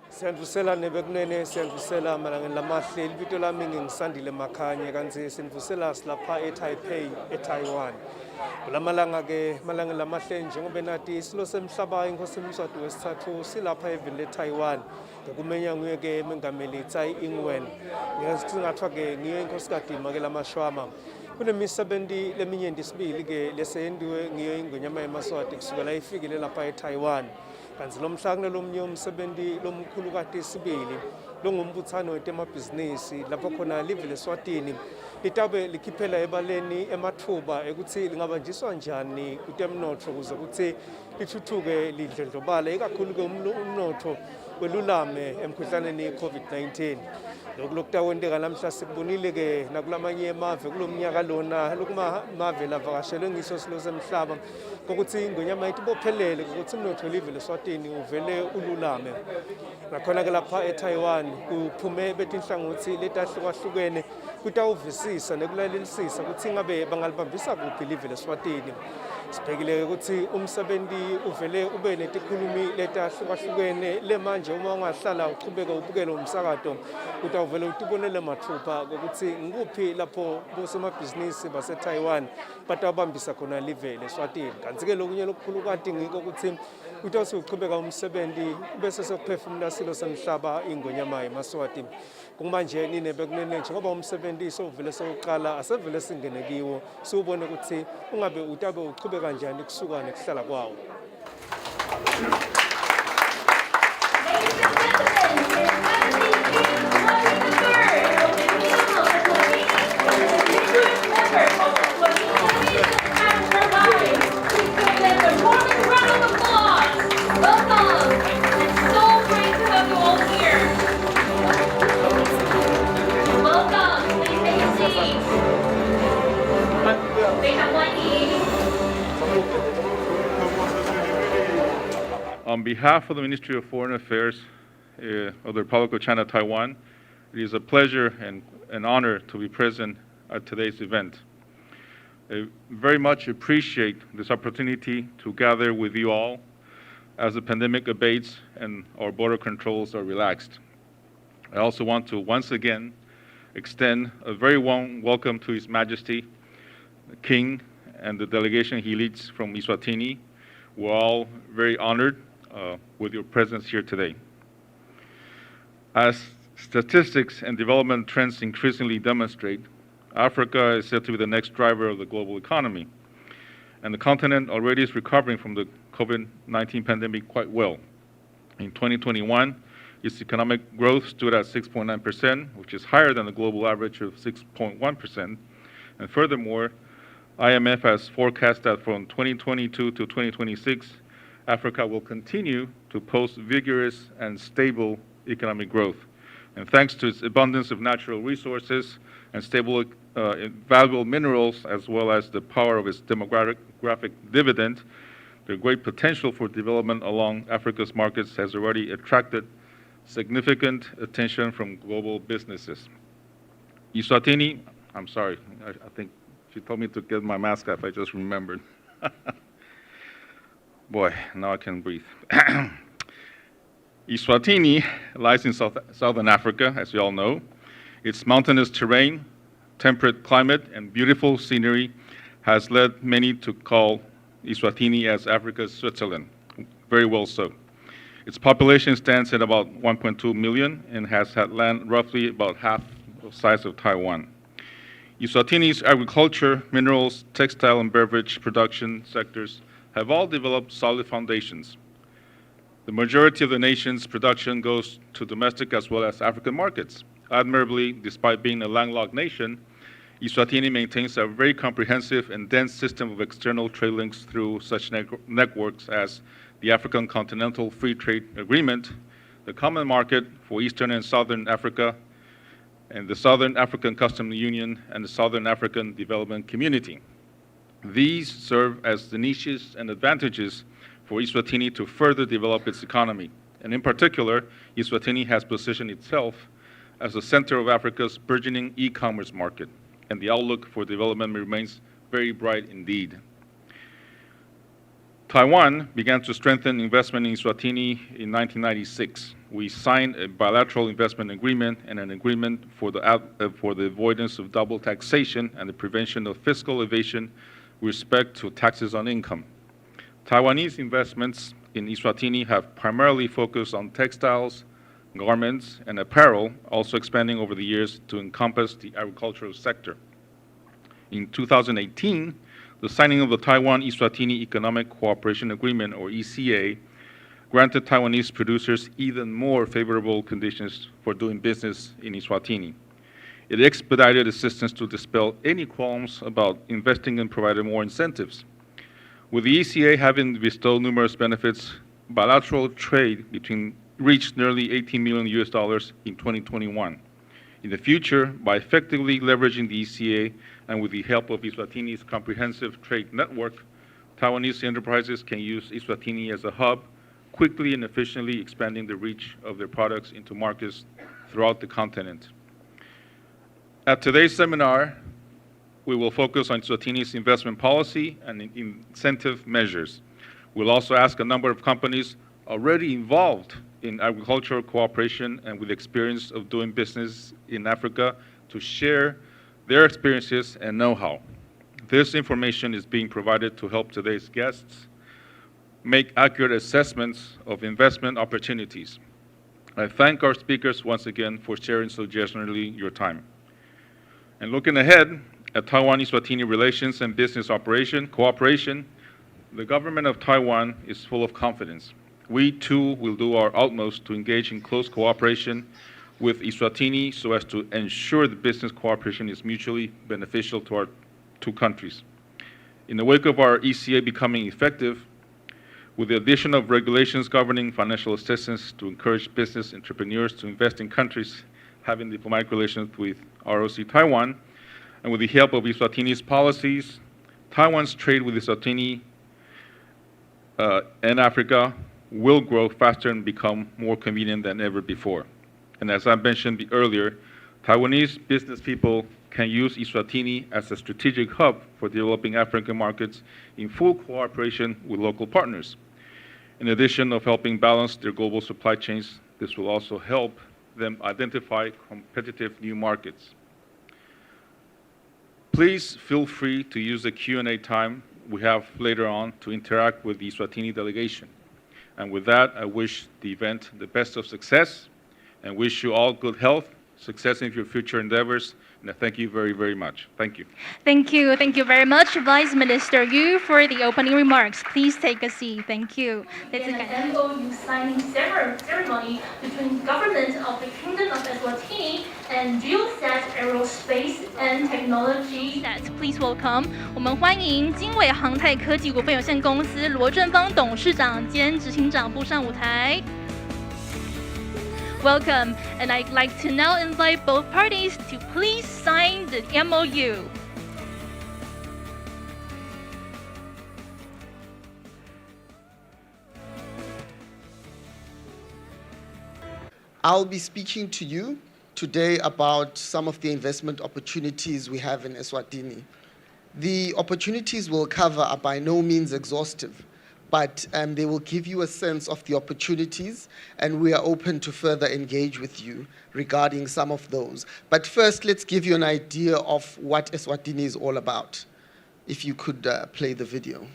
Siyandvusela nebekunene siyandvusela malangeni lamahle libito lami ngingisandile makhanye kanti sinivusela silapha eTaipei eTaiwan. Kulamalanga ke malangeni lamahle njengoba nathi isilo semhlaba inkosi Mswati wesithathu silapha evini leTaiwan. Ngokumenya nguye ke mengameli Tsai Ing-wen. Ngiyasingathwa ke ngiyo inkosikati Makela Mashwama. Kunemisebenti leminyenti sibili ke lesendiwe ngiyo ingonyama yeMswati kusukela ifikile lapha eTaiwan. Kanti lo mhla kunelomnye umsebenzi lomkhulukati sibili longumbuthano wetemabhizinisi lapho khona live leSwatini litabe likhiphela ebaleni emathuba ekuthi lingabanjiswa njani kutemnotho ukuze kuthi lithuthuke lidlondlobale ikakhulu ke umnotho welulame emkhuhlaneni COVID-19. Lokhu lokutawenteka namhla sikubonile ke nakulamanye emave kulomnyaka lona lokumave lavakashelwe ngiso silo semhlaba kokuthi ingonyama itibophelele ukuthi umnotho live leSwatini uvele ululame. Nakhona ke lapha eTaiwan kuphume betinhlangothi letahlukahlukene kutawuvisisa nekulalelisisa ukuthi ngabe bangalibambisa kuphi live leSwatini. Sibhekile ukuthi umsebenzi uvele ube netikhulumi letahlukahlukene lemanje uma ungahlala uqhubeka ubukele umsakato utawuvele utibonele mathupha ukuthi ngikuphi lapho bosomabhizinisi baseTaiwan batawubambisa khona live leSwatini. Kanti ke lokunye lokukhulukati ngiko ukuthi utawuse uqhubeka umsebenzi bese sokuphefumula silo semhlaba ingonyama yeMswati. Kumanje ninebekunene njengoba umsebenzi sovele sokuqala asevele singene kiwo siubone ukuthi ungabe utabe uqhubeka kanjani kusuka nekuhlala kwawo. On behalf of the Ministry of Foreign Affairs of the Republic of China, Taiwan, it is a pleasure and an honor to be present at today's event. I very much appreciate this opportunity to gather with you all as the pandemic abates and our border controls are relaxed. I also want to once again extend a very warm welcome to His Majesty, the King, and the delegation he leads from Eswatini. We're all very honored with your presence here today. As statistics and development trends increasingly demonstrate, Africa is said to be the next driver of the global economy, and the continent already is recovering from the COVID-19 pandemic quite well. In 2021, its economic growth stood at 6.9%, which is higher than the global average of 6.1%. And furthermore, IMF has forecast that from 2022 to 2026, Africa will continue to post vigorous and stable economic growth. And thanks to its abundance of natural resources and stable valuable minerals, as well as the power of its demographic dividend, the great potential for development along Africa's markets has already attracted significant attention from global businesses. Eswatini, I'm sorry, I think she told me to get my mask off, I just remembered. Boy, now I can breathe. Eswatini lies in southern Africa, as you all know. Its mountainous terrain, temperate climate, and beautiful scenery has led many to call Eswatini as Africa's Switzerland. Very well so. Its population stands at about 1.2 million and has had land roughly about half the size of Taiwan. Eswatini's agriculture, minerals, textile, and beverage production sectors have all developed solid foundations. The majority of the nation's production goes to domestic as well as African markets. Admirably, despite being a landlocked nation, Eswatini maintains a very comprehensive and dense system of external trade links through such networks as the African Continental Free Trade Agreement, the Common Market for Eastern and Southern Africa, and the Southern African Customs Union and the Southern African Development Community. These serve as the niches and advantages for Eswatini to further develop its economy. And in particular, Eswatini has positioned itself as the center of Africa's burgeoning e-commerce market. and the outlook for development remains very bright indeed. Taiwan began to strengthen investment in Eswatini in 1996. We signed a bilateral investment agreement and an agreement for the avoidance of double taxation and the prevention of fiscal evasion with respect to taxes on income. Taiwanese investments in Eswatini have primarily focused on textiles, garments, and apparel, also expanding over the years to encompass the agricultural sector. In 2018, the signing of the Taiwan-Eswatini Economic Cooperation Agreement, or ECA, granted Taiwanese producers even more favorable conditions for doing business in Eswatini. It expedited assistance to dispel any qualms about investing and provided more incentives. With the ECA having bestowed numerous benefits, bilateral trade reached nearly $18 million in 2021. In the future, by effectively leveraging the ECA and with the help of Eswatini's comprehensive trade network, Taiwanese enterprises can use Eswatini as a hub, quickly and efficiently expanding the reach of their products into markets throughout the continent. At today's seminar, we will focus on Eswatini's investment policy and incentive measures. We'll also ask a number of companies already involved in agricultural cooperation and with experience of doing business in Africa to share their experiences and know-how. This information is being provided to help today's guests make accurate assessments of investment opportunities. I thank our speakers once again for sharing so generously your time. And looking ahead at Taiwan-Eswatini relations and business cooperation, the government of Taiwan is full of confidence. We too will do our utmost to engage in close cooperation with Eswatini so as to ensure the business cooperation is mutually beneficial to our two countries. In the wake of our ECA becoming effective, with the addition of regulations governing financial assistance to encourage business entrepreneurs to invest in countries having diplomatic relations with ROC Taiwan, and with the help of Eswatini's policies, Taiwan's trade with Eswatini and Africa will grow faster and become more convenient than ever before. And as I mentioned earlier, Taiwanese business people can use Eswatini as a strategic hub for developing African markets in full cooperation with local partners. In addition of helping balance their global supply chains, this will also help them identify competitive new markets. Please feel free to use the Q&A time we have later on to interact with the Eswatini delegation. And with that, I wish the event the best of success and wish you all good health, success in your future endeavors, and I thank you very, very much. Thank you. Thank you. Thank you very much, Vice Minister Yu, for the opening remarks. Please take a seat. Thank you. An MOU signing ceremony between the government of the Kingdom of Eswatini and Geosat Aerospace and Technology. Please welcome 我们欢迎经纬航太科技股份有限公司罗正芳董事长兼执行长步上舞台。Welcome, and I'd like to now invite both parties to please sign the MOU. I'll be speaking to you today about some of the investment opportunities we have in Eswatini. The opportunities we'll cover are by no means exhaustive, but they will give you a sense of the opportunities, and we are open to further engage with you regarding some of those. But first, let's give you an idea of what Eswatini is all about. If you could play the video.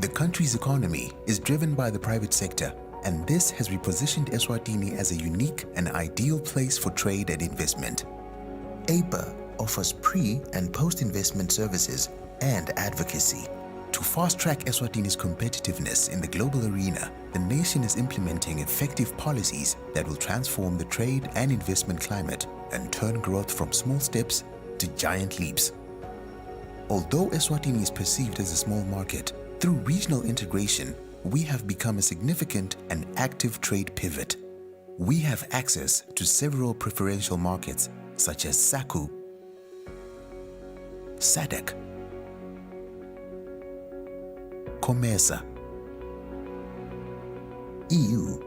The country's economy is driven by the private sector, and this has repositioned Eswatini as a unique and ideal place for trade and investment. APA offers pre- and post-investment services and advocacy. To fast-track Eswatini's competitiveness in the global arena, the nation is implementing effective policies that will transform the trade and investment climate and turn growth from small steps to giant leaps. Although Eswatini is perceived as a small market, through regional integration, we have become a significant and active trade pivot. We have access to several preferential markets such as SACU, SADC, COMESA, EU,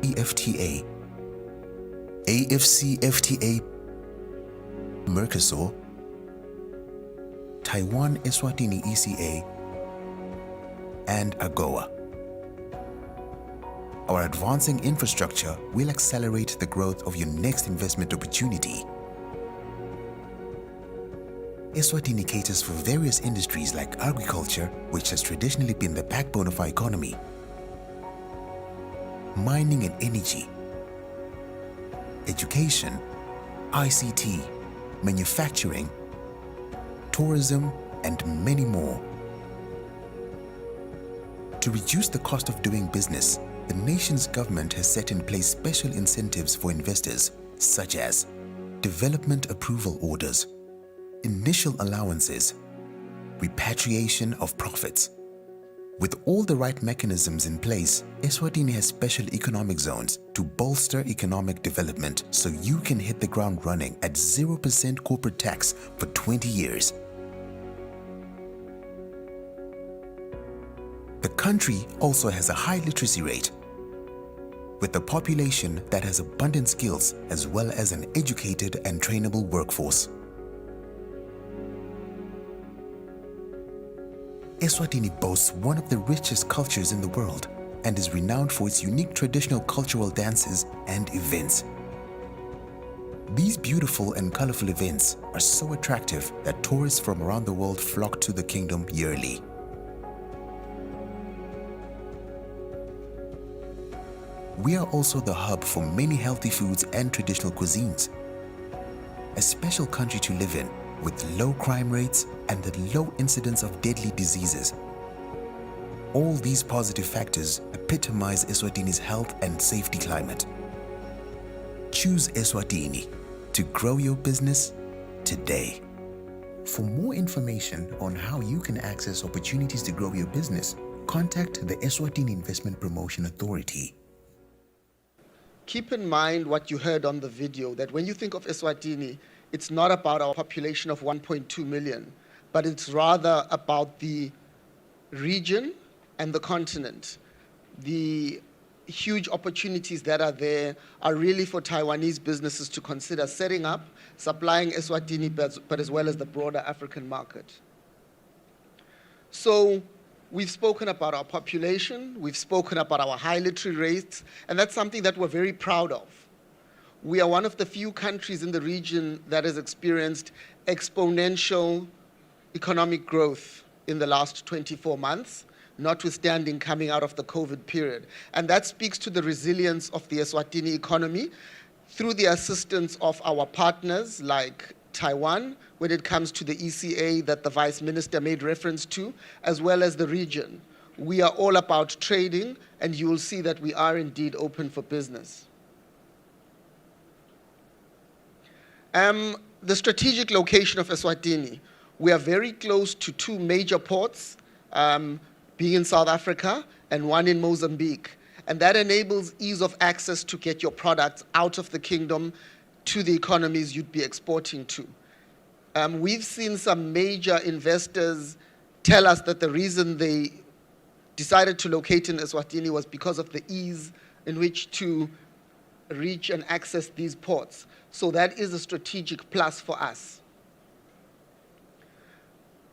EFTA, AFCFTA, Mercosur, Taiwan Eswatini ECA, and AGOA. Our advancing infrastructure will accelerate the growth of your next investment opportunity. Eswatini caters for various industries like agriculture, which has traditionally been the backbone of our economy, mining and energy, education, ICT, manufacturing, tourism, and many more. To reduce the cost of doing business, the nation's government has set in place special incentives for investors, such as development approval orders, initial allowances, repatriation of profits. With all the right mechanisms in place, Eswatini has special economic zones to bolster economic development so you can hit the ground running at 0% corporate tax for 20 years. The country also has a high literacy rate, with a population that has abundant skills as well as an educated and trainable workforce. Eswatini boasts one of the richest cultures in the world and is renowned for its unique traditional cultural dances and events. These beautiful and colorful events are so attractive that tourists from around the world flock to the kingdom yearly. We are also the hub for many healthy foods and traditional cuisines. A special country to live in, with low crime rates and the low incidence of deadly diseases. All these positive factors epitomize Eswatini's health and safety climate. Choose Eswatini to grow your business today. For more information on how you can access opportunities to grow your business, contact the Eswatini Investment Promotion Authority. Keep in mind what you heard on the video, that when you think of Eswatini, it's not about our population of 1.2 million, but it's rather about the region and the continent. The huge opportunities that are there are really for Taiwanese businesses to consider setting up, supplying Eswatini, but as well as the broader African market. So we've spoken about our population, we've spoken about our high literacy rates, and that's something that we're very proud of. We are one of the few countries in the region that has experienced exponential economic growth in the last 24 months, notwithstanding coming out of the COVID period. And that speaks to the resilience of the Eswatini economy through the assistance of our partners like Taiwan, when it comes to the ECA that the Vice Minister made reference to, as well as the region. We are all about trading, and you will see that we are indeed open for business. The strategic location of Eswatini. We are very close to two major ports, being in South Africa and one in Mozambique. And that enables ease of access to get your products out of the kingdom to the economies you'd be exporting to. We've seen some major investors tell us that the reason they decided to locate in Eswatini was because of the ease in which to reach and access these ports. So that is a strategic plus for us.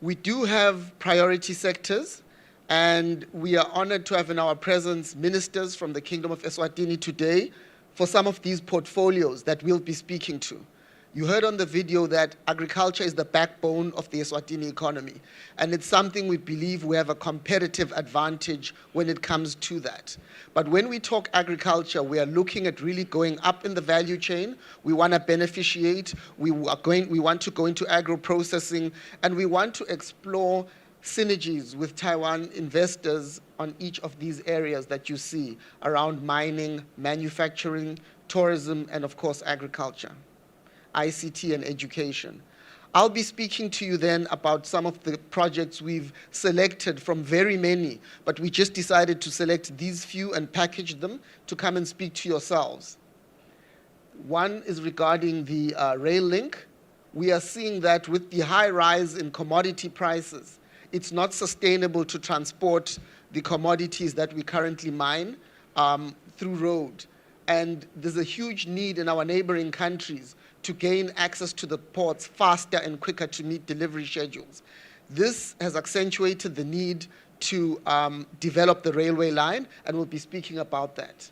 We do have priority sectors, and we are honored to have in our presence ministers from the Kingdom of Eswatini today for some of these portfolios that we'll be speaking to. You heard on the video that agriculture is the backbone of the Eswatini economy, and it's something we believe we have a competitive advantage when it comes to that. But when we talk agriculture, we are looking at really going up in the value chain. We want to beneficiate, we want to go into agro-processing, and we want to explore synergies with Taiwan investors on each of these areas that you see around mining, manufacturing, tourism, and of course agriculture, ICT and education. I'll be speaking to you then about some of the projects we've selected from very many, but we just decided to select these few and package them to come and speak to yourselves. One is regarding the rail link. We are seeing that with the high rise in commodity prices, it's not sustainable to transport the commodities that we currently mine through road. and there's a huge need in our neighboring countries to gain access to the ports faster and quicker to meet delivery schedules. This has accentuated the need to develop the railway line, and we'll be speaking about that.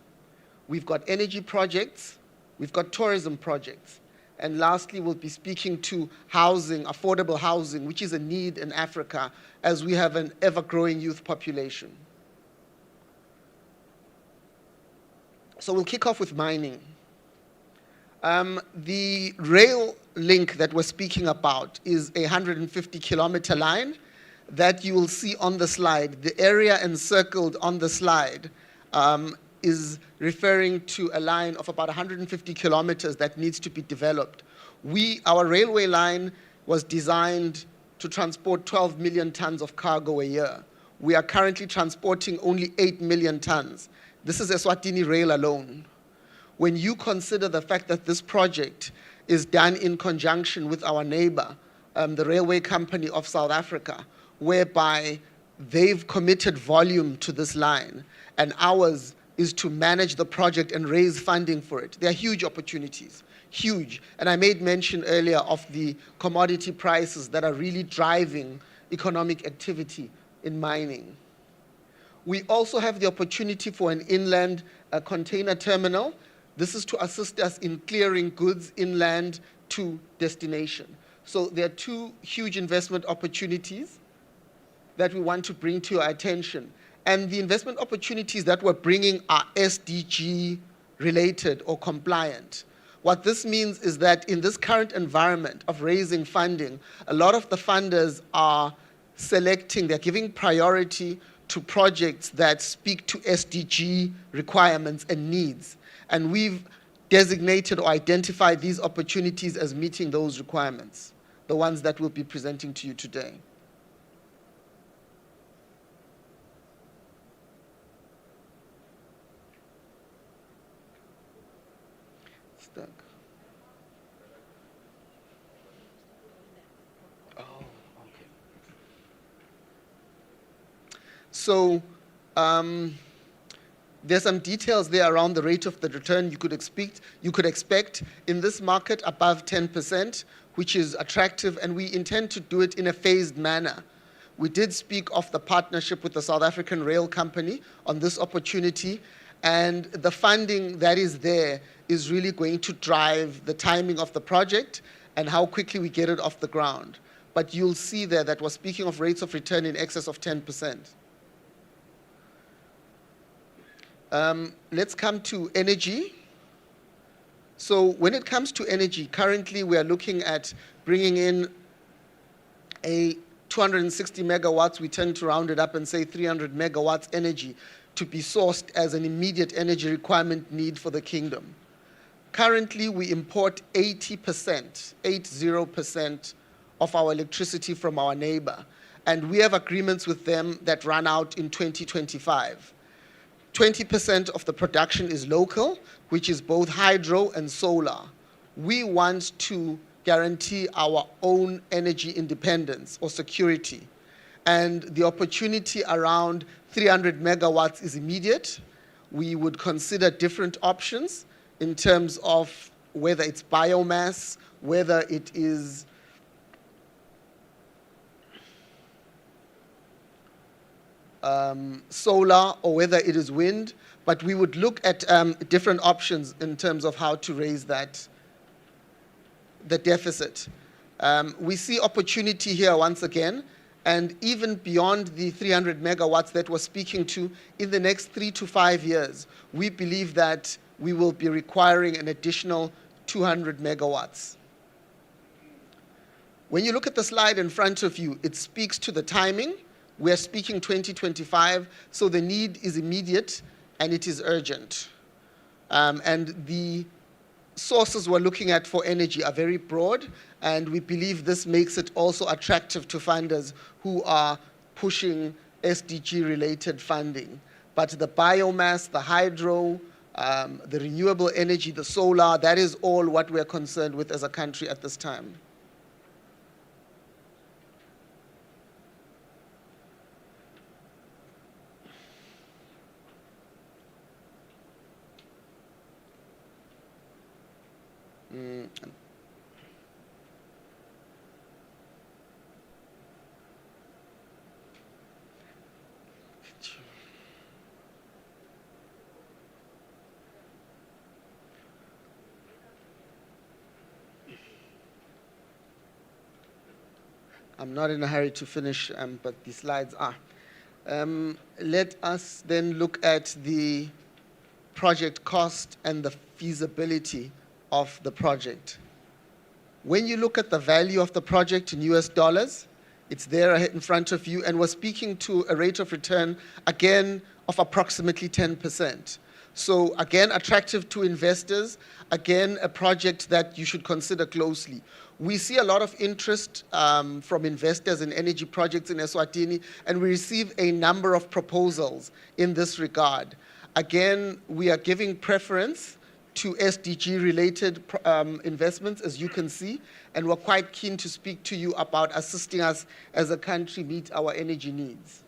We've got energy projects, we've got tourism projects, and lastly, we'll be speaking to housing, affordable housing, which is a need in Africa as we have an ever-growing youth population. So we'll kick off with mining. The rail link that we're speaking about is a 150-kilometer line that you will see on the slide. The area encircled on the slide is referring to a line of about 150 kilometers that needs to be developed. Our railway line was designed to transport 12 million tons of cargo a year. We are currently transporting only 8 million tons. This is Eswatini Rail alone. When you consider the fact that this project is done in conjunction with our neighbor, the Railway Company of South Africa, whereby they've committed volume to this line, and ours is to manage the project and raise funding for it. There are huge opportunities, huge. And I made mention earlier of the commodity prices that are really driving economic activity in mining. We also have the opportunity for an inland container terminal. This is to assist us in clearing goods inland to destination. So there are two huge investment opportunities that we want to bring to your attention. And the investment opportunities that we're bringing are SDG related or compliant. What this means is that in this current environment of raising funding, a lot of the funders are selecting, they're giving priority to projects that speak to SDG requirements and needs. And we've designated or identified these opportunities as meeting those requirements, the ones that we'll be presenting to you today. Stuck. Oh, okay. So, there's some details there around the rate of the return you could expect in this market above 10%, which is attractive, and we intend to do it in a phased manner. We did speak of the partnership with the South African Rail Company on this opportunity, and the funding that is there is really going to drive the timing of the project and how quickly we get it off the ground. But you'll see there that we're speaking of rates of return in excess of 10%. Let's come to energy. So when it comes to energy, currently we are looking at bringing in a 260 megawatts, we tend to round it up and say 300 megawatts energy to be sourced as an immediate energy requirement need for the kingdom. Currently we import 80% of our electricity from our neighbor, and we have agreements with them that run out in 2025. 20% of the production is local, which is both hydro and solar. We want to guarantee our own energy independence or security. And the opportunity around 300 megawatts is immediate. We would consider different options in terms of whether it's biomass, whether it is solar, or whether it is wind, but we would look at different options in terms of how to raise the deficit. We see opportunity here once again, and even beyond the 300 megawatts that we're speaking to, in the next 3 to 5 years, we believe that we will be requiring an additional 200 megawatts. When you look at the slide in front of you, it speaks to the timing. We're speaking 2025, so the need is immediate and it is urgent. And the sources we're looking at for energy are very broad, and we believe this makes it also attractive to funders who are pushing SDG-related funding. But the biomass, the hydro, the renewable energy, the solar, that is all what we're concerned with as a country at this time. Mm. I'm not in a hurry to finish, but the slides are. Let us then look at the project cost and the feasibility of the project. When you look at the value of the project in US dollars, it's there in front of you, and we're speaking to a rate of return, again, of approximately 10%. So again, attractive to investors, again, a project that you should consider closely. We see a lot of interest from investors in energy projects in Eswatini, and we receive a number of proposals in this regard. Again, we are giving preference to SDG-related investments, as you can see, and we're quite keen to speak to you about assisting us as a country meet our energy needs.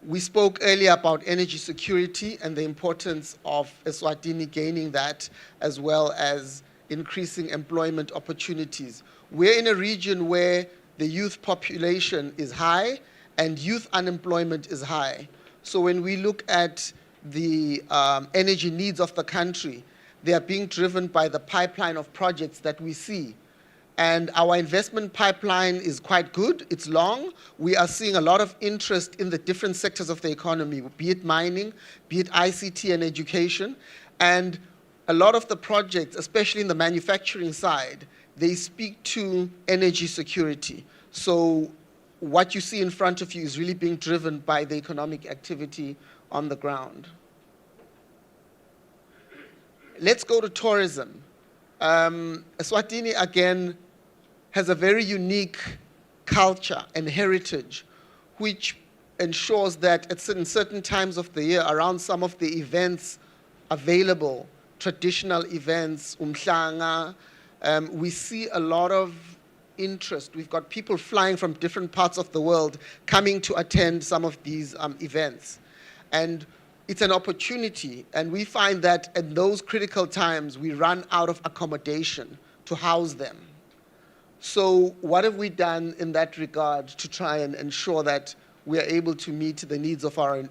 We spoke earlier about energy security and the importance of Eswatini gaining that, as well as increasing employment opportunities. We're in a region where the youth population is high and youth unemployment is high. So when we look at the energy needs of the country, they are being driven by the pipeline of projects that we see. And our investment pipeline is quite good. It's long. We are seeing a lot of interest in the different sectors of the economy, be it mining, be it ICT and education. And a lot of the projects, especially in the manufacturing side, they speak to energy security. So what you see in front of you is really being driven by the economic activity on the ground. Let's go to tourism. Eswatini, again, has a very unique culture and heritage, which ensures that at certain times of the year, around some of the events available, traditional events, umhlanga, we see a lot of interest. We've got people flying from different parts of the world coming to attend some of these events. And it's an opportunity, and we find that at those critical times, we run out of accommodation to house them. So what have we done in that regard to try and ensure that we are able to meet the needs of our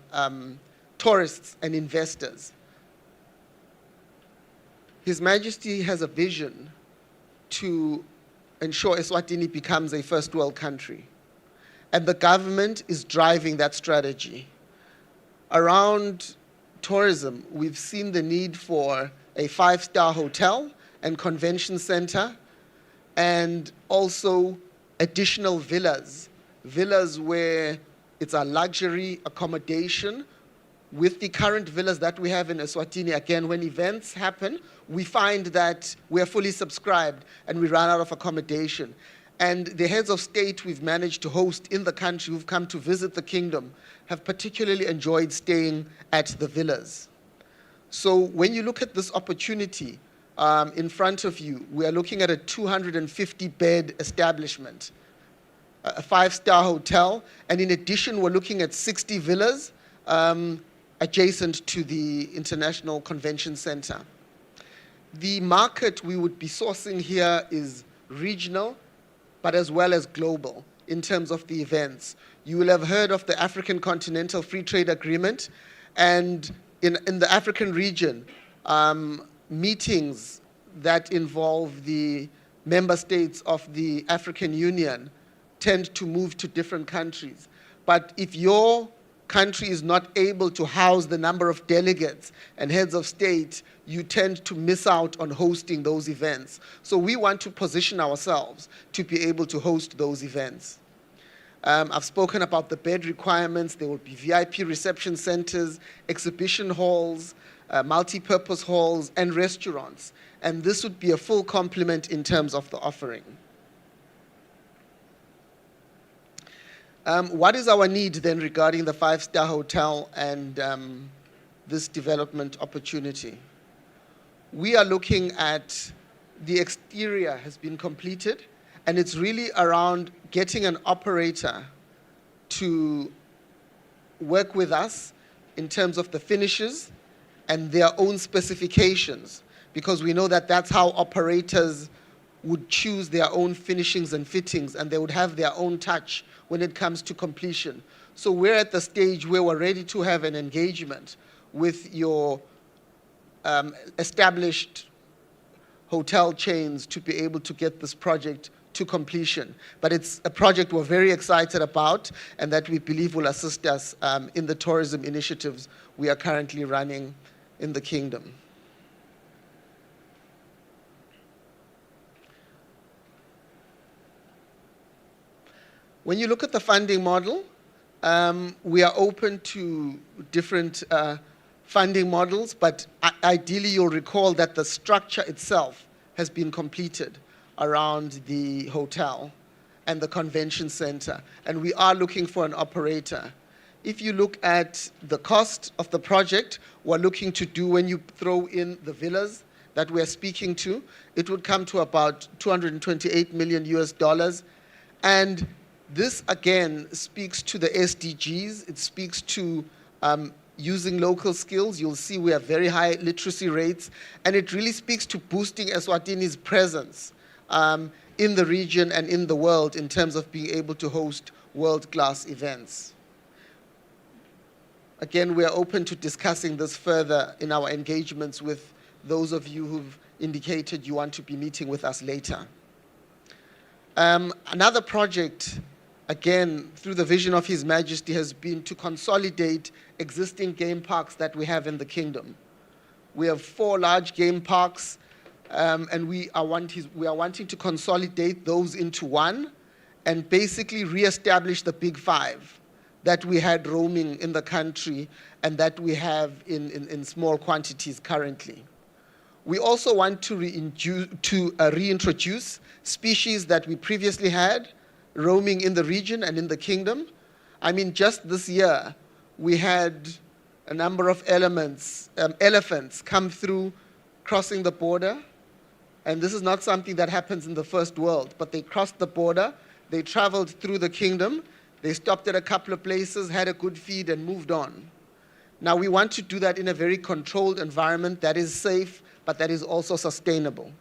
tourists and investors? His Majesty has a vision to ensure Eswatini becomes a first world country. And the government is driving that strategy. Around tourism, we've seen the need for a 5-star hotel and convention center, and also additional villas where it's a luxury accommodation. With the current villas that we have in Eswatini, again, when events happen, we find that we're fully subscribed and we run out of accommodation. And the heads of state we've managed to host in the country who've come to visit the kingdom have particularly enjoyed staying at the villas. So when you look at this opportunity in front of you, we are looking at a 250-bed establishment, a 5-star hotel, and in addition, we're looking at 60 villas adjacent to the International Convention Center. The market we would be sourcing here is regional, but as well as global in terms of the events. You will have heard of the African Continental Free Trade Agreement, and in the African region, meetings that involve the member states of the African Union tend to move to different countries. But if your country is not able to house the number of delegates and heads of state, you tend to miss out on hosting those events. So we want to position ourselves to be able to host those events. I've spoken about the bed requirements. There will be VIP reception centers, exhibition halls, multi-purpose halls, and restaurants. And this would be a full complement in terms of the offering. What is our need then regarding the 5-star hotel and this development opportunity? We are looking at the exterior has been completed, and it's really around getting an operator to work with us in terms of the finishes and their own specifications, because we know that that's how operators would choose their own finishings and fittings, and they would have their own touch when it comes to completion. So we're at the stage where we're ready to have an engagement with your established hotel chains to be able to get this project to completion. But it's a project we're very excited about and that we believe will assist us in the tourism initiatives we are currently running in the kingdom. When you look at the funding model, we are open to different funding models, but ideally you'll recall that the structure itself has been completed around the hotel and the convention center, and we are looking for an operator. If you look at the cost of the project, we're looking to do, when you throw in the villas that we're speaking to, it would come to about $228 million US. And this, again, speaks to the SDGs. It speaks to using local skills. You'll see we have very high literacy rates, and it really speaks to boosting Eswatini's presence in the region and in the world in terms of being able to host world-class events. Again, we are open to discussing this further in our engagements with those of you who've indicated you want to be meeting with us later. Another project, again, through the vision of His Majesty, has been to consolidate existing game parks that we have in the kingdom. We have 4 large game parks, and we are wanting to consolidate those into one and basically reestablish the big 5 that we had roaming in the country and that we have in small quantities currently. We also want to reintroduce species that we previously had roaming in the region and in the kingdom. I mean, just this year, we had a number of elephants come through, crossing the border. And this is not something that happens in the first world, but they crossed the border, they traveled through the kingdom, they stopped at a couple of places, had a good feed, and moved on. Now, we want to do that in a very controlled environment that is safe, but that is also sustainable.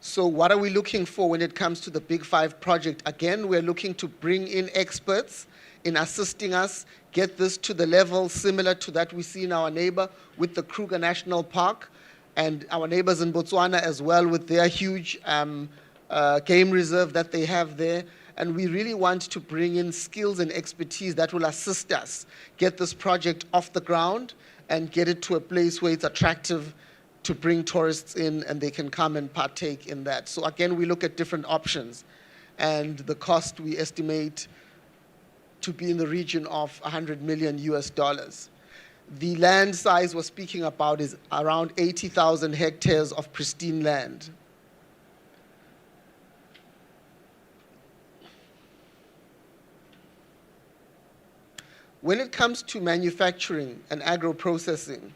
So what are we looking for when it comes to the Big 5 project? Again, we're looking to bring in experts in assisting us get this to the level similar to that we see in our neighbor with the Kruger National Park, and our neighbors in Botswana as well with their huge game reserve that they have there. And we really want to bring in skills and expertise that will assist us get this project off the ground and get it to a place where it's attractive to bring tourists in and they can come and partake in that. So again, we look at different options, and the cost we estimate to be in the region of $100 million US. The land size we're speaking about is around 80,000 hectares of pristine land. When it comes to manufacturing and agro-processing,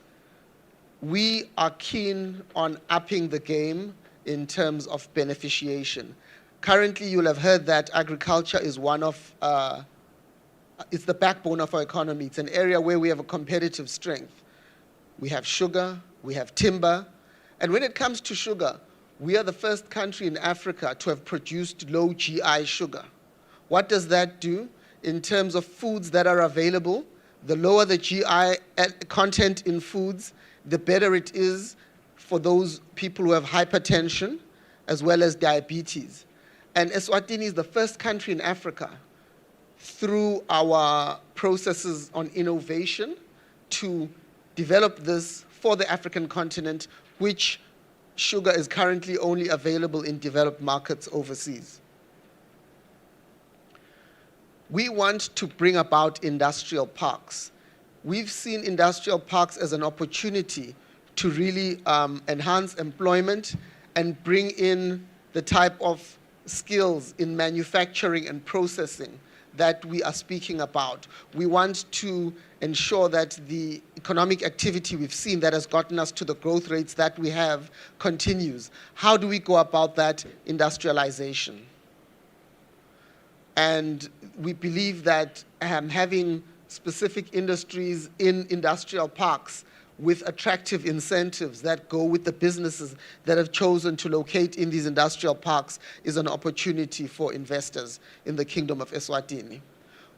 we are keen on upping the game in terms of beneficiation. Currently, you'll have heard that agriculture is it's the backbone of our economy. It's an area where we have a competitive strength. We have sugar, we have timber, and when it comes to sugar, we are the first country in Africa to have produced low GI sugar. What does that do? In terms of foods that are available, the lower the GI content in foods, the better it is for those people who have hypertension as well as diabetes. And Eswatini is the first country in Africa, through our processes on innovation, to develop this for the African continent, which sugar is currently only available in developed markets overseas. We want to bring about industrial parks. We've seen industrial parks as an opportunity to really enhance employment and bring in the type of skills in manufacturing and processing that we are speaking about. We want to ensure that the economic activity we've seen that has gotten us to the growth rates that we have continues. How do we go about that industrialization? And we believe that having specific industries in industrial parks with attractive incentives that go with the businesses that have chosen to locate in these industrial parks is an opportunity for investors in the Kingdom of Eswatini.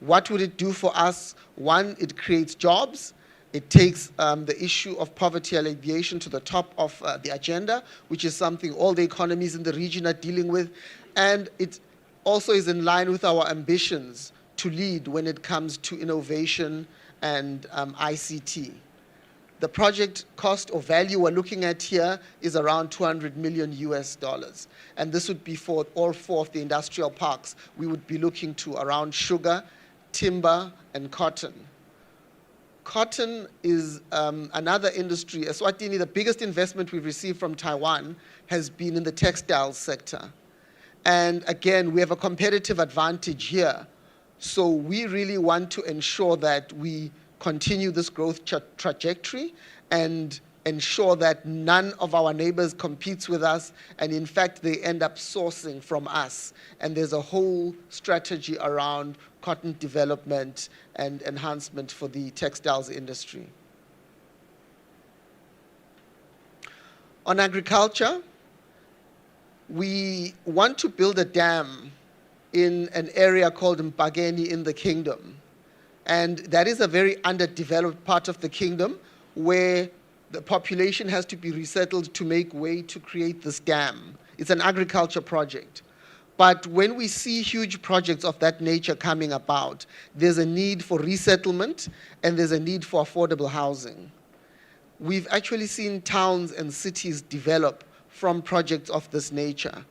What would it do for us? One, it creates jobs. It takes the issue of poverty alleviation to the top of the agenda, which is something all the economies in the region are dealing with. And it also is in line with our ambitions to lead when it comes to innovation and ICT. The project cost or value we're looking at here is around $200 million US. And this would be for all 4 of the industrial parks. We would be looking to around sugar, timber, and cotton. Cotton is another industry. Eswatini, the biggest investment we've received from Taiwan has been in the textiles sector. And again, we have a competitive advantage here. So we really want to ensure that we continue this growth trajectory and ensure that none of our neighbors competes with us, and in fact, they end up sourcing from us. And there's a whole strategy around cotton development and enhancement for the textiles industry. On agriculture, we want to build a dam in an area called Mpageni in the kingdom. And that is a very underdeveloped part of the kingdom where the population has to be resettled to make way to create this dam. It's an agriculture project. But when we see huge projects of that nature coming about, there's a need for resettlement and there's a need for affordable housing. We've actually seen towns and cities develop from projects of this nature.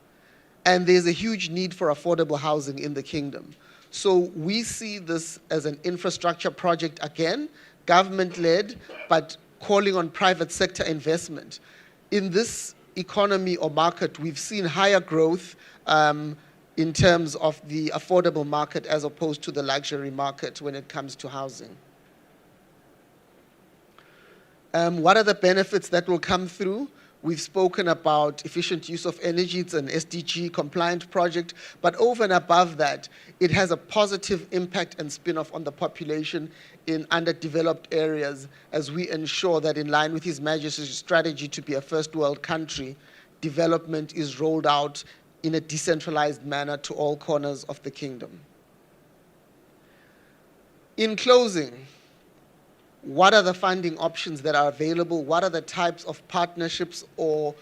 And there's a huge need for affordable housing in the kingdom. So we see this as an infrastructure project again, government-led, but calling on private sector investment. In this economy or market, we've seen higher growth in terms of the affordable market as opposed to the luxury market when it comes to housing. What are the benefits that will come through? We've spoken about efficient use of energy. It's an SDG compliant project, but over and above that, it has a positive impact and spin-off on the population in underdeveloped areas as we ensure that in line with His Majesty's strategy to be a first world country, development is rolled out in a decentralized manner to all corners of the kingdom. In closing, what are the funding options that are available? What are the types of partnerships, or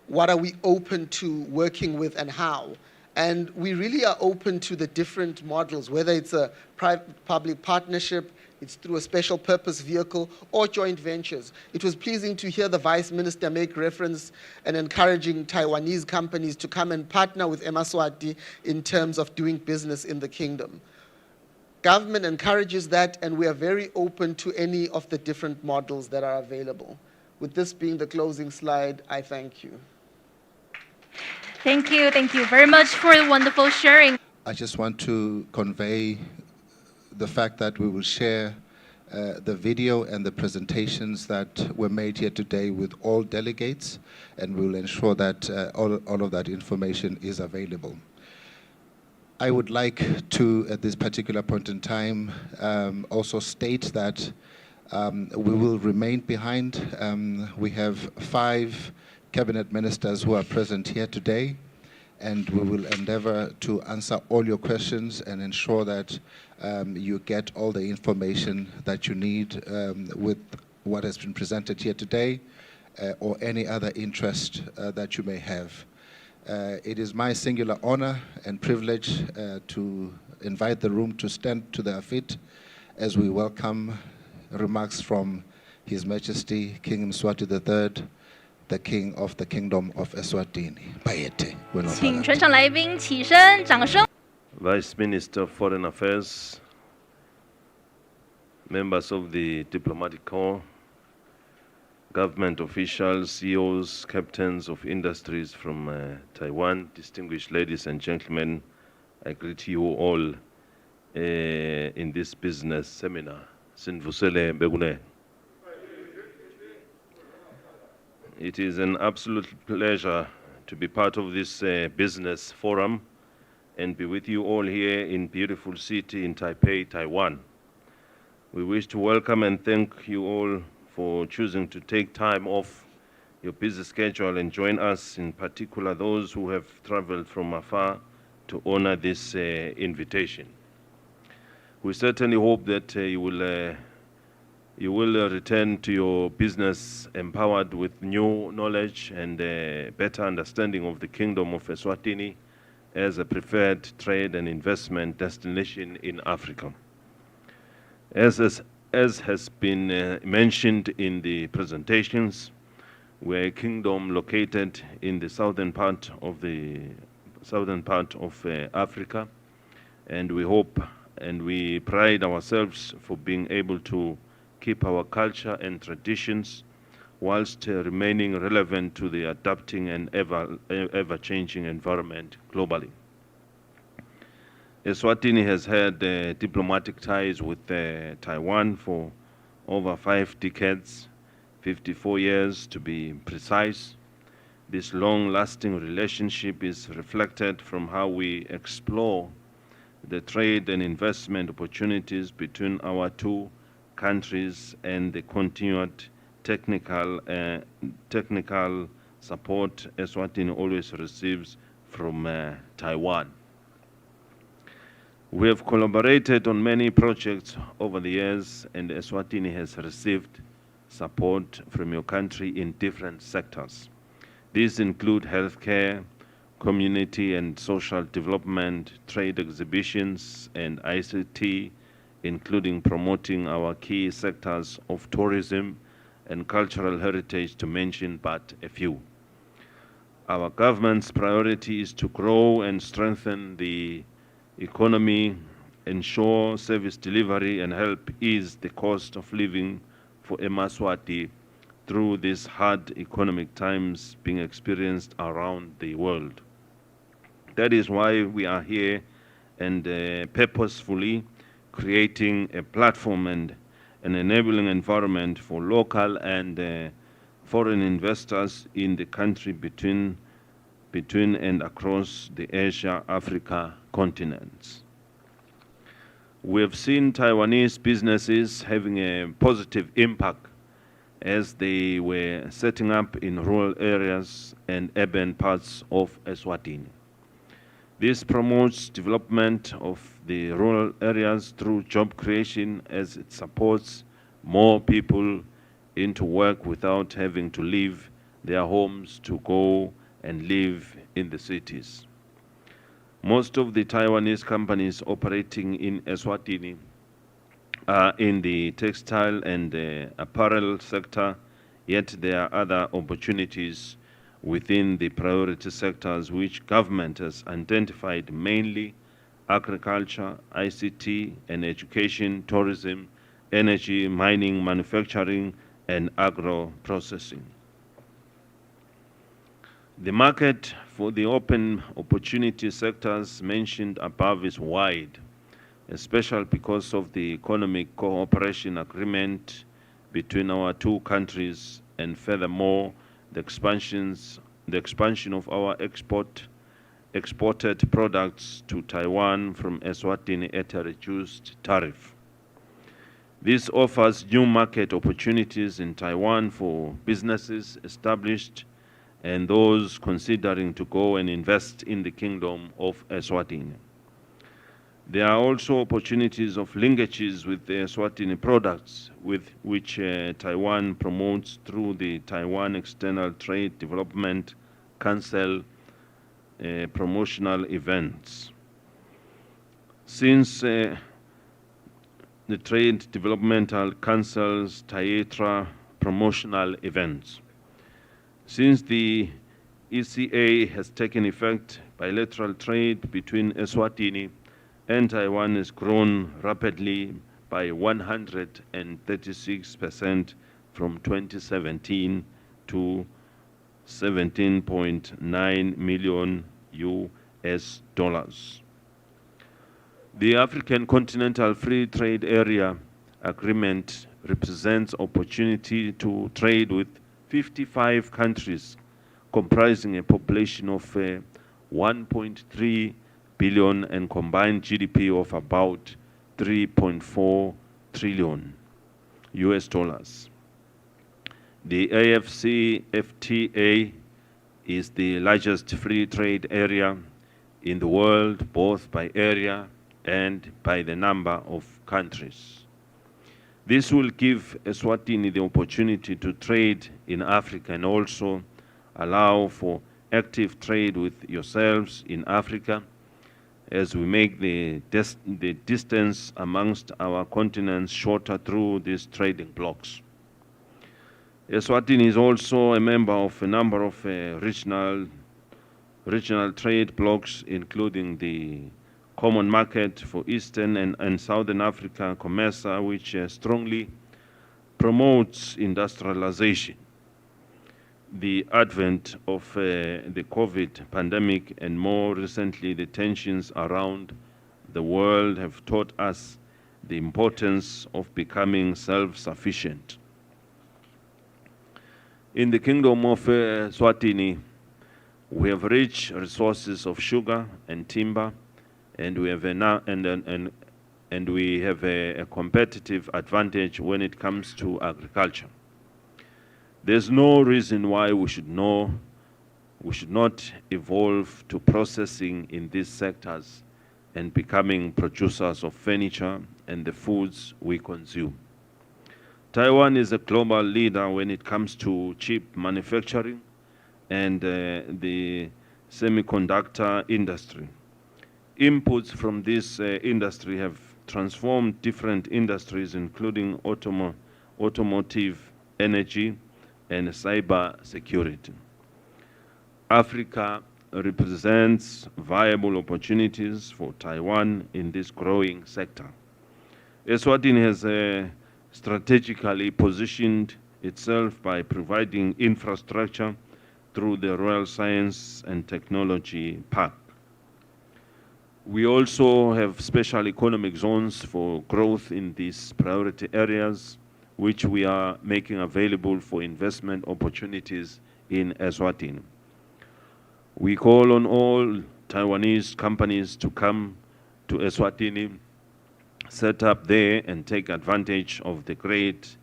what are we open to working with and how? And we really are open to the different models, whether it's a private-public partnership, it's through a special purpose vehicle, or joint ventures. It was pleasing to hear the Vice Minister make reference and encouraging Taiwanese companies to come and partner with Mswati in terms of doing business in the kingdom. Government encourages that, and we are very open to any of the different models that are available. With this being the closing slide, I thank you. Thank you very much for the wonderful sharing. I just want to convey the fact that we will share the video and the presentations that were made here today with all delegates, and we will ensure that all of that information is available. I would like to, at this particular point in time, also state that we will remain behind. We have 5 cabinet ministers who are present here today, and we will endeavor to answer all your questions and ensure that you get all the information that you need with what has been presented here today or any other interest that you may have. It is my singular honor and privilege to invite the room to stand to their feet as we welcome remarks from His Majesty King Mswati III, the King of the Kingdom of Eswatini. Bayete. 请全场来宾起身，掌声。 Vice Minister of Foreign Affairs, members of the Diplomatic Corps, government officials, CEOs, captains of industries from Taiwan, distinguished ladies and gentlemen, I greet you all in this business seminar. Sinvusele Begune. It is an absolute pleasure to be part of this business forum and be with you all here in beautiful city in Taipei, Taiwan. We wish to welcome and thank you all for choosing to take time off your busy schedule and join us, in particular those who have traveled from afar to honor this invitation. We certainly hope that you will return to your business empowered with new knowledge and better understanding of the Kingdom of Eswatini as a preferred trade and investment destination in Africa. As has been mentioned in the presentations, we're a kingdom located in the southern part of Africa, and we hope and we pride ourselves for being able to keep our culture and traditions whilst remaining relevant to the adapting and ever-changing environment globally. Eswatini has had diplomatic ties with Taiwan for over 5 decades, 54 years to be precise. This long-lasting relationship is reflected from how we explore the trade and investment opportunities between our two countries and the continued technical support Eswatini always receives from Taiwan. We have collaborated on many projects over the years, and Eswatini has received support from your country in different sectors. These include healthcare, community and social development, trade exhibitions, and ICT, including promoting our key sectors of tourism and cultural heritage, to mention but a few. Our government's priority is to grow and strengthen the economy, ensure service delivery, and help ease the cost of living for Mswati through these hard economic times being experienced around the world. That is why we are here and purposefully creating a platform and an enabling environment for local and foreign investors in the country between and across the Asia-Africa continents. We have seen Taiwanese businesses having a positive impact as they were setting up in rural areas and urban parts of Eswatini. This promotes development of the rural areas through job creation, as it supports more people into work without having to leave their homes to go and live in the cities. Most of the Taiwanese companies operating in Eswatini are in the textile and apparel sector, yet there are other opportunities within the priority sectors which government has identified, mainly agriculture, ICT and education, tourism, energy, mining, manufacturing, and agro-processing. The market for the open opportunity sectors mentioned above is wide, especially because of the economic cooperation agreement between our two countries, and furthermore, the expansion of our exported products to Taiwan from Eswatini at a reduced tariff. This offers new market opportunities in Taiwan for businesses established and those considering to go and invest in the Kingdom of Eswatini. There are also opportunities of linkages with the Eswatini products, with which Taiwan promotes through the Taiwan External Trade Development Council promotional events. Since the Trade Developmental Council's TAETRA promotional events. Since the ECA has taken effect, bilateral trade between Eswatini and Taiwan has grown rapidly by 136% from 2017 to $17.9 million US. The African Continental Free Trade Area Agreement represents opportunity to trade with 55 countries, comprising a population of 1.3 billion and combined GDP of about $3.4 trillion US dollars. The AFCFTA is the largest free trade area in the world, both by area and by the number of countries. This will give Eswatini the opportunity to trade in Africa and also allow for active trade with yourselves in Africa as we make the distance amongst our continents shorter through these trading blocks. Eswatini is also a member of a number of regional trade blocks, including the Common Market for Eastern and Southern Africa, COMESA, which strongly promotes industrialization. The advent of the COVID pandemic and more recently the tensions around the world have taught us the importance of becoming self-sufficient. In the Kingdom of Eswatini, we have rich resources of sugar and timber, and we have a competitive advantage when it comes to agriculture. There's no reason why we should not evolve to processing in these sectors and becoming producers of furniture and the foods we consume. Taiwan is a global leader when it comes to chip manufacturing and the semiconductor industry. Inputs from this industry have transformed different industries, including automotive, energy, and cyber security. Africa represents viable opportunities for Taiwan in this growing sector. Eswatini has strategically positioned itself by providing infrastructure through the Royal Science and Technology Park. We also have special economic zones for growth in these priority areas, which we are making available for investment opportunities in Eswatini. We call on all Taiwanese companies to come to Eswatini, set up there and take advantage of the great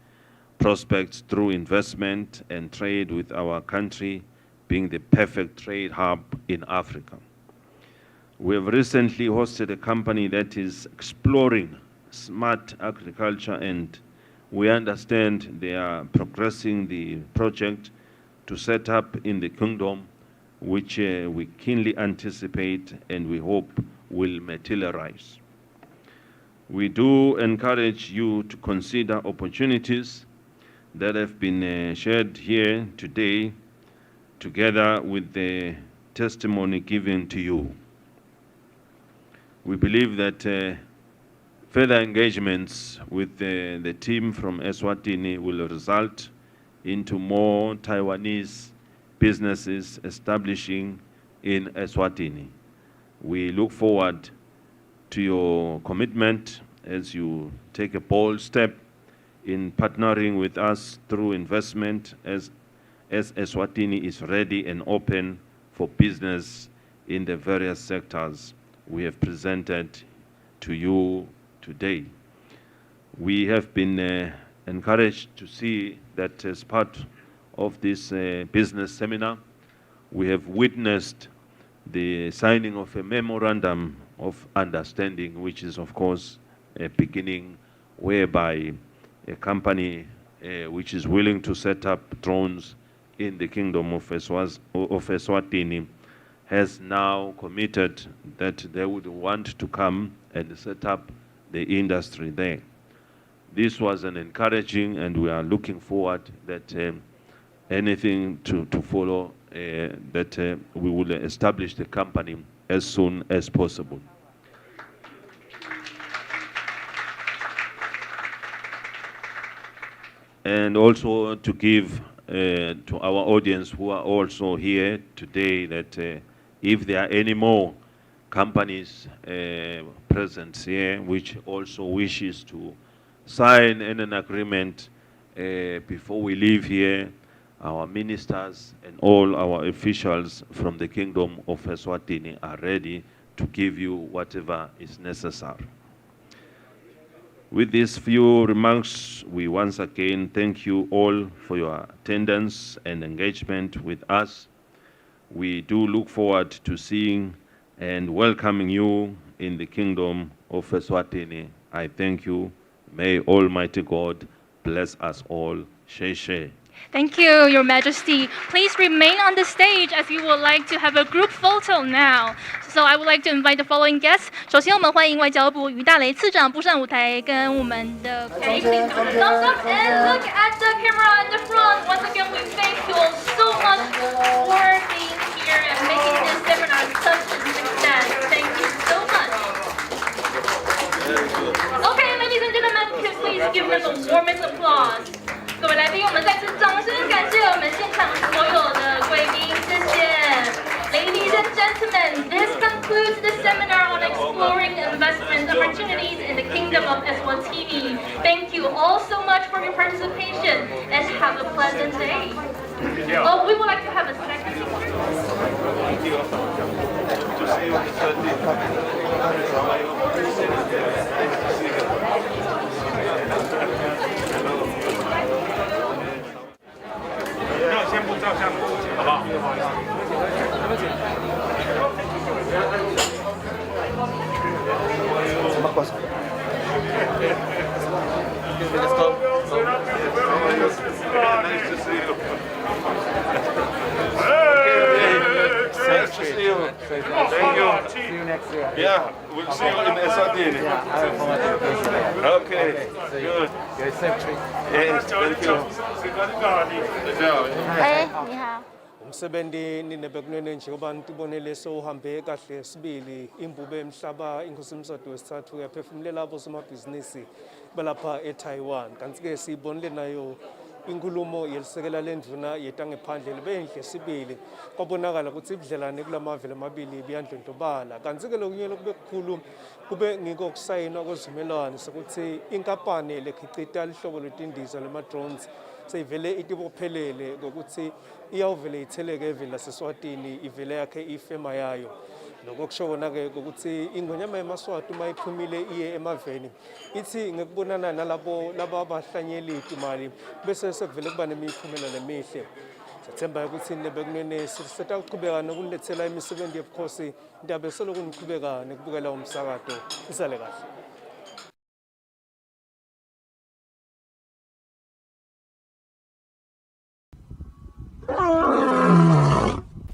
prospects through investment and trade, with our country being the perfect trade hub in Africa. We have recently hosted a company that is exploring smart agriculture, and we understand they are progressing the project to set up in the kingdom, which we keenly anticipate and we hope will materialize. We do encourage you to consider opportunities that have been shared here today, together with the testimony given to you. We believe that further engagements with the team from Eswatini will result into more Taiwanese businesses establishing in Eswatini. We look forward to your commitment as you take a bold step in partnering with us through investment as Eswatini is ready and open for business in the various sectors we have presented to you today. We have been encouraged to see that as part of this business seminar, we have witnessed the signing of a memorandum of understanding, which is of course a beginning whereby a company which is willing to set up drones in the Kingdom of Eswatini has now committed that they would want to come and set up the industry there. This was an encouraging, and we are looking forward that anything to follow, that we will establish the company as soon as possible. And also to give to our audience who are also here today that if there are any more companies present here which also wishes to sign an agreement before we leave here, our ministers and all our officials from the Kingdom of Eswatini are ready to give you whatever is necessary. With these few remarks, we once again thank you all for your attendance and engagement with us. We do look forward to seeing and welcoming you in the kingdom of Eswatini. I thank you. May Almighty God bless us all. Sheshe. Thank you, Your Majesty. Please remain on the stage as we would like to have a group photo now. So I would like to invite the following guests. 首先，我们欢迎外交部于大雷次长步上舞台，跟我们的。Can you please give a thumbs up and look at the camera in the front? Once again, we thank you all so much for being here and making this seminar such a success. Thank you so much. Okay, ladies and gentlemen, please give them the warmest applause. 各位来宾，我们再次掌声感谢我们现场所有的贵宾，谢谢。Ladies and gentlemen, this concludes the seminar on exploring investment opportunities in the Kingdom of Eswatini. Thank you all so much for your participation and have a pleasant day. Oh, we would like to have a second picture. Thank you. To see you Nice to see you. Nice to see you. Thank you. See you next year. Yeah, we'll see you in Eswatini. Yeah, I will come at the Okay, good. Your secretary. Yes, thank you. 哎，你好。 umsebenzi ninebekunene njengoba nitibonele sowuhambe kahle sibili imbube emhlaba inkosi Mswati wesithathu yaphefumulela abosomabhizinisi balapha eTaiwan kanti-ke siyibonile nayo inkulumo yelisekela lendvuna yetangephandle libenhle sibili kwabonakala ukuthi ibudlelane kulamave lamabili biyandlondlobala kanti-ke lokunye lokube kukhulu kube ngikokusayinwa kwezivumelwano sokuthi inkampani lekhicita lihlobo lwetindiza lema-drones seyivele itibophelele ngokuthi iyawuvele itheleke eveni laseswatini ivele yakhe ifema yayo lokokushona-ke ngokuthi ingonyama yemaswati uma iphumile iye emaveni ithi ngekubonana nalabo laba abahlanyeli itimali bese sekuvele kuba nemiphumela lemihle sethemba ukuthi nebekunene setaqhubeka nokunilethela imisebenzi yebukhosi ndabe selokhu niqhubeka nekubukela umsakato isale kahle.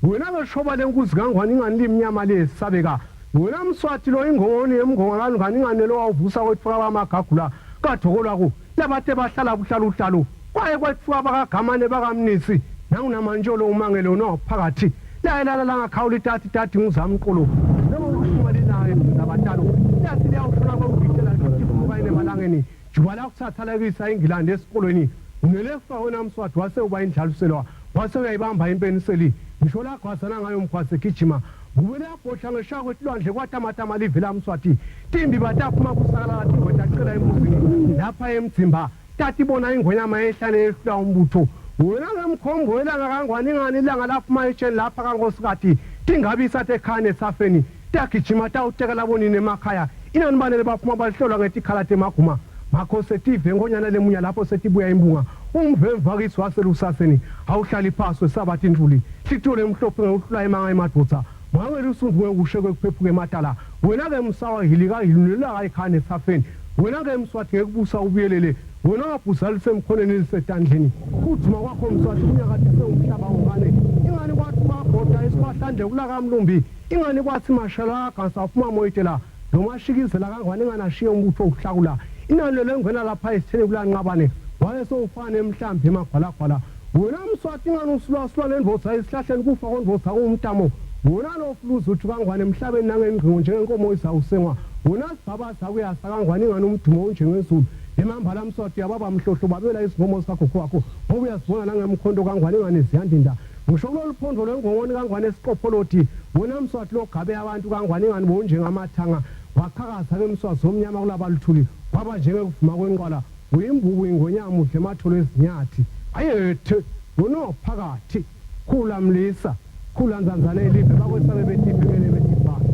wena beshoba lenkuzi kangwane ingani limnyama lesabeka wena Mswati lo ingongoni emngonga kangani ingane lo wavusa kwetfuka bamagagula kadhokolwako labate bahlala buhlala uhlalo kwaye kwetfuka bakagamane bakamnisi nangunamanjolo umangelo nophakathi layelala langakhawula itati nguzamqolo noma naye nabatalo yathi liyawushona kwangitshela ukuthi emalangeni jubala kusathalekisa ingilande esikolweni unelefa wena Mswati wase uba indlaluselwa wase uyayibamba impeniseli ngisho la kwasana ngayo mkhwase gijima ngubele yabhodla ngesha kwetilwandle kwatamatama livela Mswati timbi bataphuma kusakala tingweta cela emuzini lapha emdzimba tati bona ingonyama ehlane ehlula umbutho wena ngemkhombo welanga kangwane ingani ilanga laphuma etsheni lapha kankosikati tingabi sathe khane safeni tagijima tawutekela bonini emakhaya inani banele baphuma bahlolwa ngetikhalate maguma makho setive ngonyana lemunya lapho setibuya imbunga umvemvakisi waselusaseni awuhlali phansi wesabathi intuli sithole emhlophe ngeuhlula emanga emadvodza mwangeli usundu ngekushe kwekuphephuka ematala wena-ke msawa hilika hilulela ekhane safeni wena-ke Mswati ngekubusa ubuyelele wena wabhuza lisemkhoneni lisetandleni kuduma kwakho Mswati kunyakati sewumhlaba ungane ingani kwathi kwabhoda esikwahlandle kulakamlumbi ingani kwathi mashala agansa aphuma moyitela nomashikizela kangwane inganashiye umbutho ukuhlakula inani lengwena lapha esitheni kulanqabane wayesowufane emhlambi emagwalagwala wena Mswati ingani usulwa lendvodza esihlahleni kufa kondvodza kuwumtamo wona lofuluza uthi kangwane emhlabeni nangenqingo njengenkomo izawusengwa wona sibaba zakuyasa kangwane ingani umdumo unjengezulu emambala Mswati yababa mhlohlo babela izingomo zikagogo wakho ngoba uyazibona nangemkhondo kangwane ingani ziyandinda ngisho kuloluphondo lwengongoni kangwane esiqopholoti wona Mswati logabe abantu kangwane ingani bonjengamathanga waqhakaza ke Mswati zomnyama kulaba luthuli waba njengekuvuma kwenqwala uyimbuku ingonyama muhle ematholo ezinyathi ayethe unophakathi khula mlisa khula nzanzane elive bakwesabe betibhekele betibhala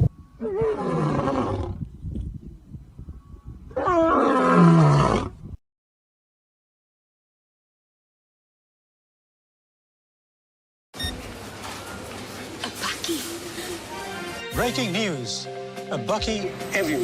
Breaking news. A Bucky everywhere.